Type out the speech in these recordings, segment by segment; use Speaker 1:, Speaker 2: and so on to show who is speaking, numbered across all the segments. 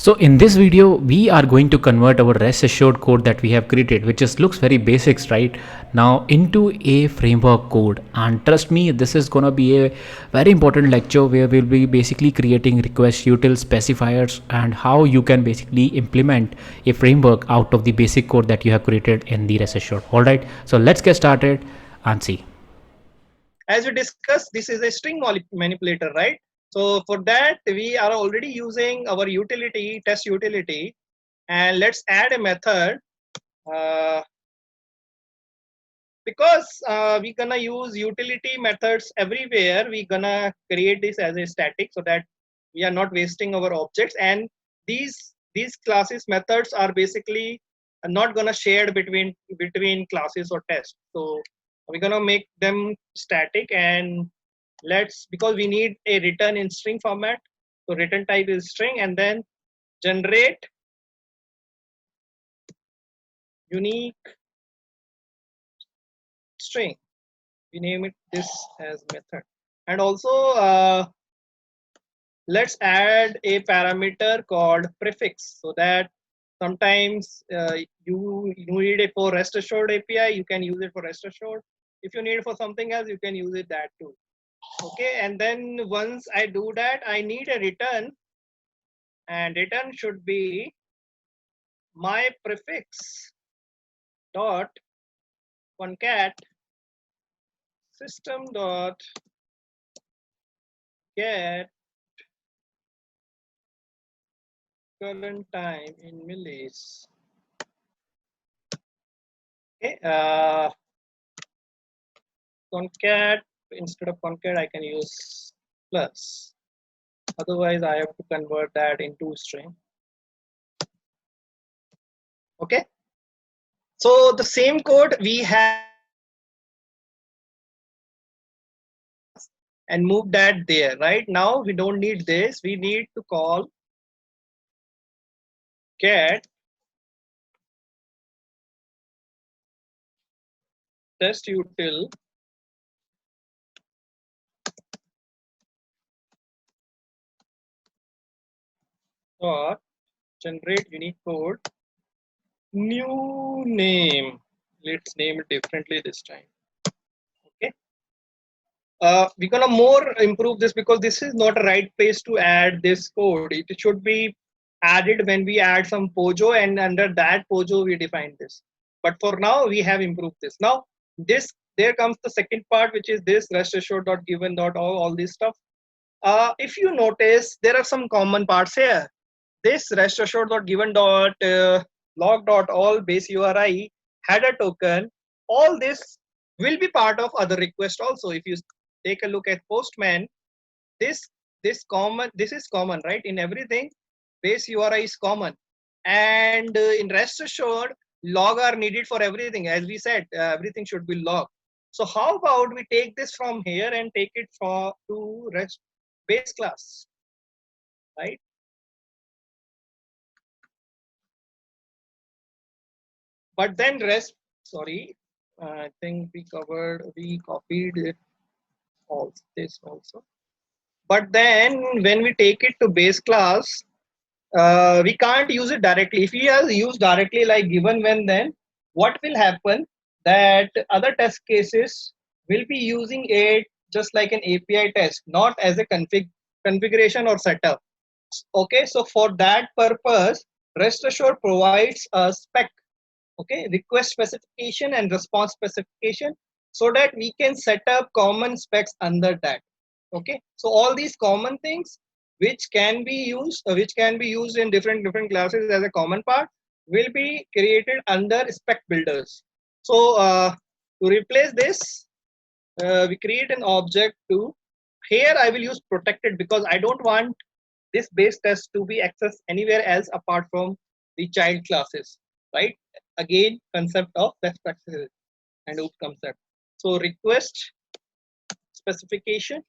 Speaker 1: So in this video, we are going to convert our REST assured code that we have created, which just looks very basics right now, into a framework code. And trust me, this is gonna be a very important lecture where we'll be basically creating request util specifiers and how you can basically implement a framework out of the basic code that you have created in the REST assured. All right, so let's get started and see.
Speaker 2: As we discussed, this is a string manipulator, right? So for that, we are already using our utility, test utility, and let's add a method because we're gonna use utility methods everywhere. We're gonna create this as a static so that we are not wasting our objects. And these classes methods are basically not gonna shared between classes or tests. So we're gonna make them static, and because we need a return in string format, so return type is string, and then generate unique string. We name it this as method. And also let's add a parameter called prefix, so that sometimes you need it for rest assured API, you can use it for rest assured. If you need it for something else, you can use it that too. Okay, and then once I do that, I need a return, and return should be my prefix dot concat system dot get current time in millis. Okay, concat, instead of concat I can use plus, otherwise I have to convert that into string. Okay, so the same code we have and move that there. Right now we don't need this, we need to call get test util dot generate unique code new name. Let's name it differently this time. Okay, we're gonna more improve this because this is not a right place to add this code. It should be added when we add some Pojo, and under that Pojo we define this. But for now we have improved this. Now this, there comes the second part, which is this rest assured dot given dot all this stuff. If you notice, there are some common parts here. This rest assured dot given dot log dot all base URI header token, all this will be part of other request also. If you take a look at Postman, this is common, right? In everything, base URI is common, and in rest assured, log are needed for everything. As we said, everything should be log. So how about we take this from here and take it to rest base class, right? But then rest, sorry, I think we copied it all this also. But then when we take it to base class, we can't use it directly. If we are used directly like given when, then what will happen, that other test cases will be using it just like an API test, not as a configuration or setup. Okay, so for that purpose, rest assured provides a spec, okay, request specification and response specification, so that we can set up common specs under that. Okay, so all these common things which can be used in different classes as a common part will be created under spec builders. So to replace this, we create an object to, here I will use protected because I don't want this base test to be accessed anywhere else apart from the child classes, right? Again, concept of best practices and OOP concept. So request specification,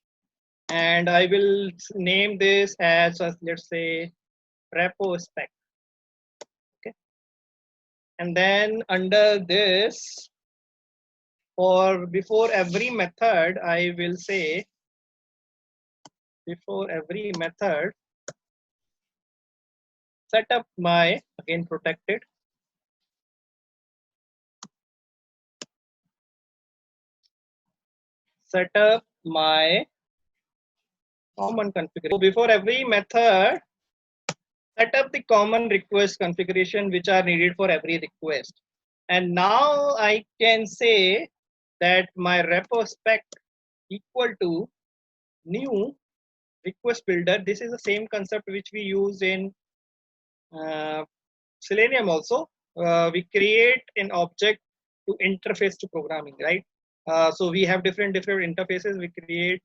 Speaker 2: and I will name this as let's say repo spec. Okay, and then under this, for before every method, I will say before every method set up my, again protected, set up my common configuration. So before every method, set up the common request configuration which are needed for every request. And now I can say that my repo spec equal to new request builder. This is the same concept which we use in Selenium also. We create an object to interface to programming, right? So we have different interfaces we create.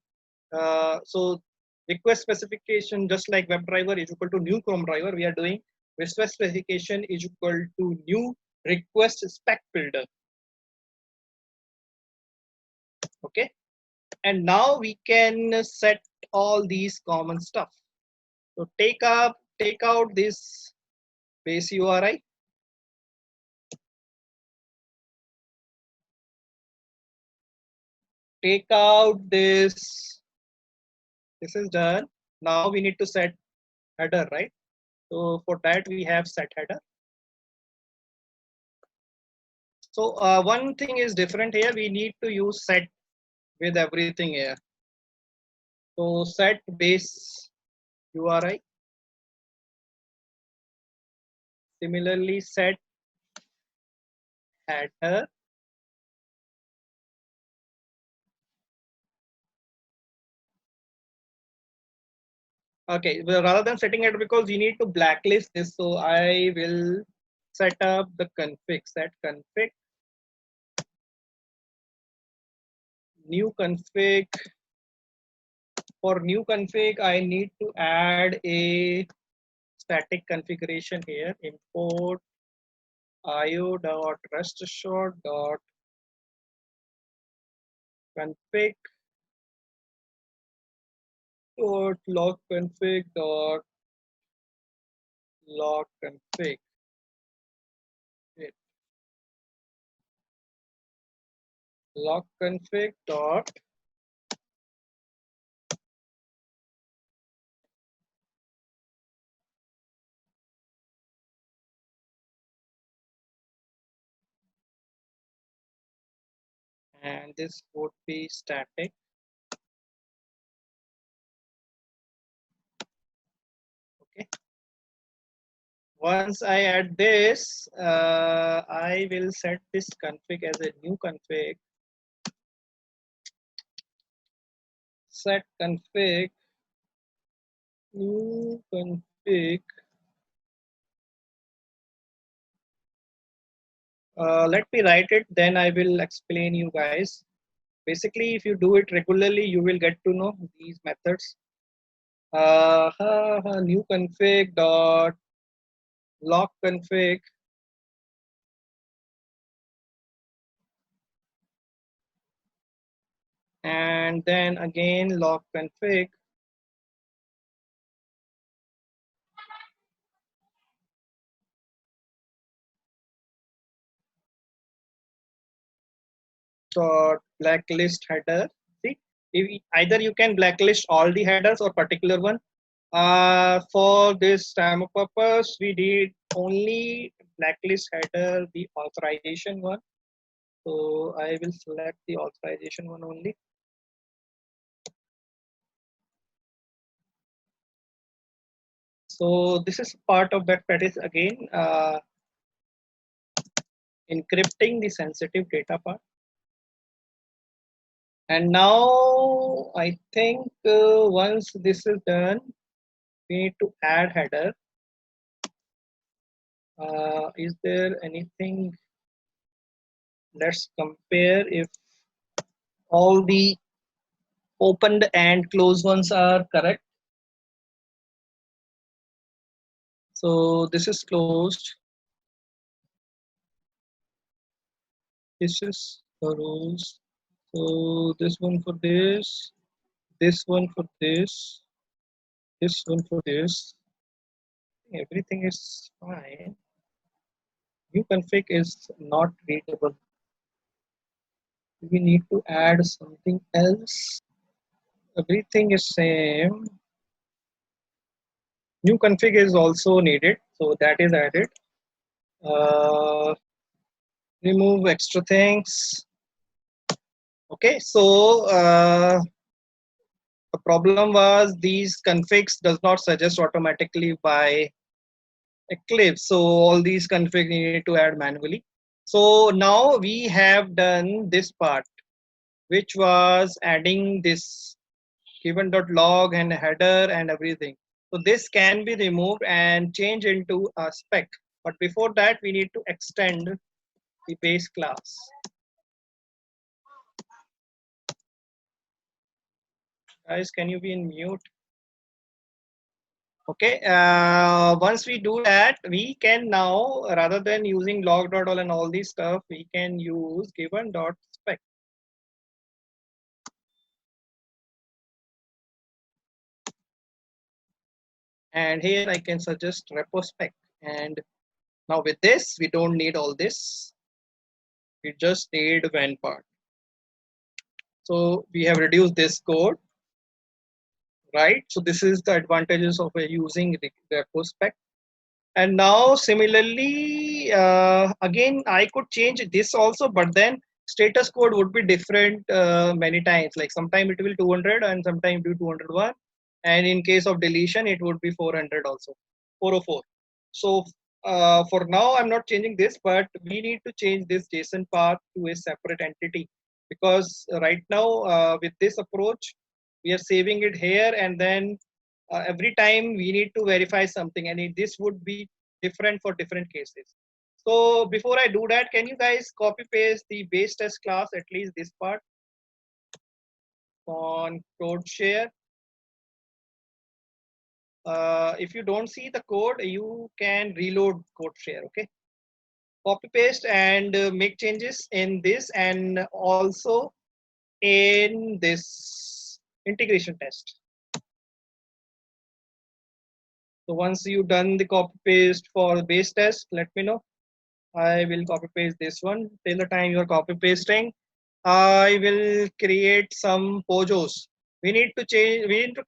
Speaker 2: So request specification, just like WebDriver is equal to new Chrome driver, we are doing request specification is equal to new request spec builder. Okay, and now we can set all these common stuff. So take out this base URI. Take out this. This is done. Now we need to set header, right? So for that we have set header. So one thing is different here. We need to use set with everything here. So set base URI. Similarly, set header. Okay, well, rather than setting it, because you need to blacklist this, so I will set up the config. Set config. New config. For new config, I need to add a static configuration here. Import io.restassured.config log config dot log config. Log config dot and this would be static. Okay. Once I add this, I will set this config as a new config. Set config, new config. Let me write it, then I will explain you guys. Basically, if you do it regularly, you will get to know these methods. New config dot log config. And then again log config dot blacklist header. See, either you can blacklist all the headers or particular one. For this time of purpose, we did only blacklist header, the authorization one. So I will select the authorization one only. So this is part of that practice again, encrypting the sensitive data part. And now I think once this is done, we need to add header. Is there anything? Let's compare if all the opened and closed ones are correct. So this is closed. This is closed. So this one for this one for this one for this. Everything is fine. New config is not readable. We need to add something else. Everything is same. New config is also needed, so that is added. Remove extra things. Okay, so the problem was these configs does not suggest automatically by Eclipse. So all these config need to add manually. So now we have done this part, which was adding this given.log and header and everything. So this can be removed and change into a spec. But before that, we need to extend the base class. Guys, can you be in mute? Okay, once we do that, we can now, rather than using log.all and all these stuff, we can use given.spec. And here I can suggest repo spec. And now with this, we don't need all this. We just need when part. So we have reduced this code, right? So this is the advantages of using repo spec. And now similarly, again, I could change this also, but then status code would be different many times. Like sometime it will 200 and sometime it will 201. And in case of deletion, it would be 400 also, 404. So for now, I'm not changing this, but we need to change this JSON path to a separate entity because right now with this approach, we are saving it here and then every time we need to verify something and this would be different for different cases. So before I do that, can you guys copy paste the base test class, at least this part on code share? If you don't see the code, you can reload code share, okay? Copy paste and make changes in this and also in this integration test. So once you've done the copy paste for the base test, let me know. I will copy paste this one. Till the time you're copy pasting, I will create some pojos. We need to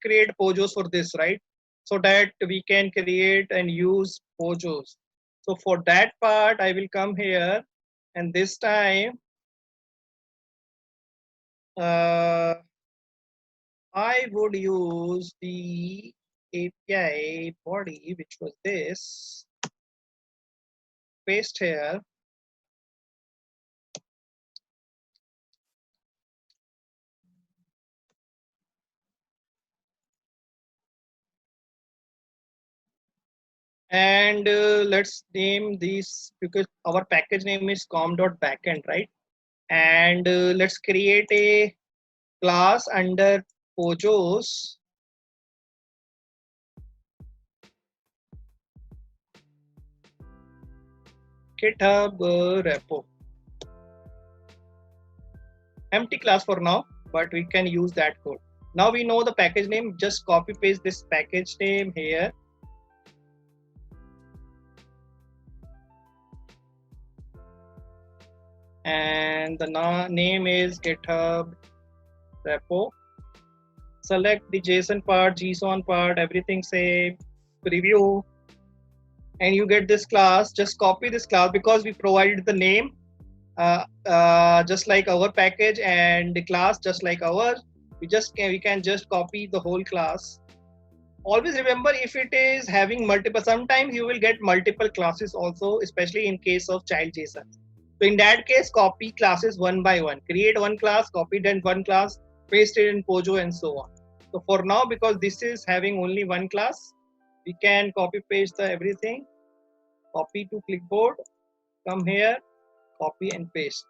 Speaker 2: create pojos for this, right? So that we can create and use pojos. So for that part, I will come here and this time I would use the API body, which was this, paste here. And let's name this because our package name is com.backend, right? And let's create a class under pojos GitHub repo. Empty class for now, but we can use that code. Now we know the package name, just copy paste this package name here. And the name is GitHub repo. Select the JSON part, JSON part, everything say preview. And you get this class. Just copy this class because we provided the name just like our package and the class just like ours. We can just copy the whole class. Always remember, if it is having multiple, sometimes you will get multiple classes also, especially in case of child JSON. So in that case, copy classes one by one. Create one class, copy then one class, paste it in Pojo and so on. So for now, because this is having only one class, we can copy paste the everything. Copy to clipboard, come here, copy and paste.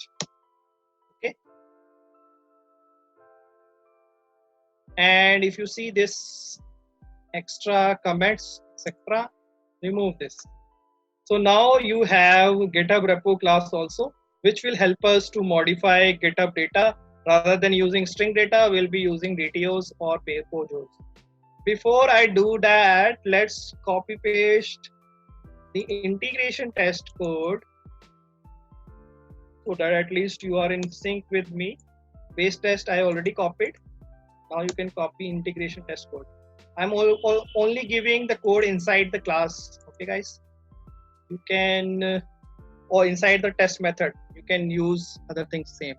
Speaker 2: Okay. And if you see this extra comments, etc., remove this. So now you have GitHub repo class also, which will help us to modify GitHub data. Rather than using string data, we'll be using DTOs or pojos. Before I do that, let's copy paste the integration test code so that at least you are in sync with me. Base test I already copied. Now you can copy integration test code. I'm only giving the code inside the class. Okay, guys. You can, or inside the test method, you can use other things same.